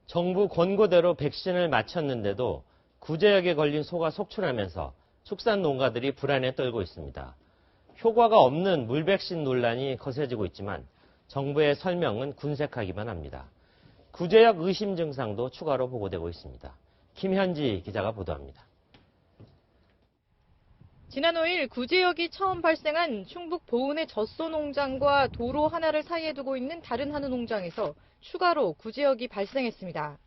정부 권고대로 백신을 맞췄는데도 구제역에 걸린 소가 속출하면서 축산 농가들이 불안에 떨고 있습니다. 효과가 없는 물백신 논란이 거세지고 있지만 정부의 설명은 군색하기만 합니다. 구제역 의심 증상도 추가로 보고되고 있습니다. 김현지 기자가 보도합니다. 지난 5일 구제역이 처음 발생한 충북 보은의 젖소 농장과 도로 하나를 사이에 두고 있는 다른 한우 농장에서 추가로 구제역이 발생했습니다.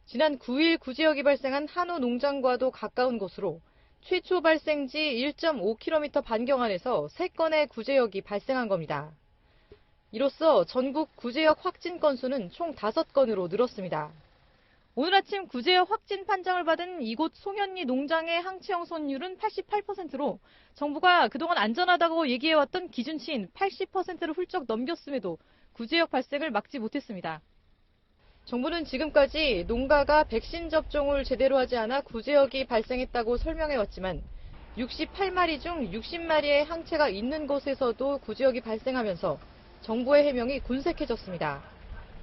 지난 9일 구제역이 발생한 한우 농장과도 가까운 곳으로 최초 발생지 1.5km 반경 안에서 3건의 구제역이 발생한 겁니다. 이로써 전국 구제역 확진 건수는 총 5건으로 늘었습니다. 오늘 아침 구제역 확진 판정을 받은 이곳 송현리 농장의 항체형 손율은 88%로 정부가 그동안 안전하다고 얘기해왔던 기준치인 80%를 훌쩍 넘겼음에도 구제역 발생을 막지 못했습니다. 정부는 지금까지 농가가 백신 접종을 제대로 하지 않아 구제역이 발생했다고 설명해왔지만 68마리 중 60마리의 항체가 있는 곳에서도 구제역이 발생하면서 정부의 해명이 군색해졌습니다.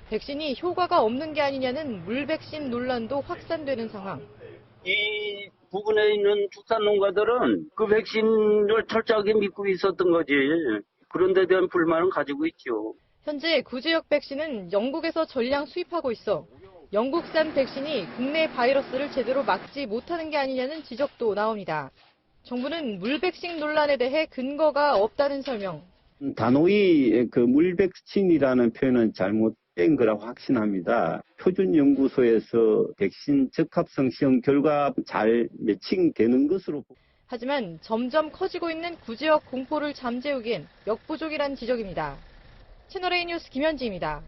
백신이 효과가 없는 게 아니냐는 물백신 논란도 확산되는 상황. 이 부분에 있는 축산 농가들은 그 백신을 철저하게 믿고 있었던 거지. 그런 데 대한 불만은 가지고 있죠. 현재 구제역 백신은 영국에서 전량 수입하고 있어 영국산 백신이 국내 바이러스를 제대로 막지 못하는 게 아니냐는 지적도 나옵니다. 정부는 물백신 논란에 대해 근거가 없다는 설명. 단호히 그 물백신이라는 표현은 잘못된 거라고 확신합니다. 표준연구소에서 백신 적합성 시험 결과 잘 매칭되는 것으로. 하지만 점점 커지고 있는 구제역 공포를 잠재우기엔 역부족이란 지적입니다. 채널A 뉴스 김현지입니다.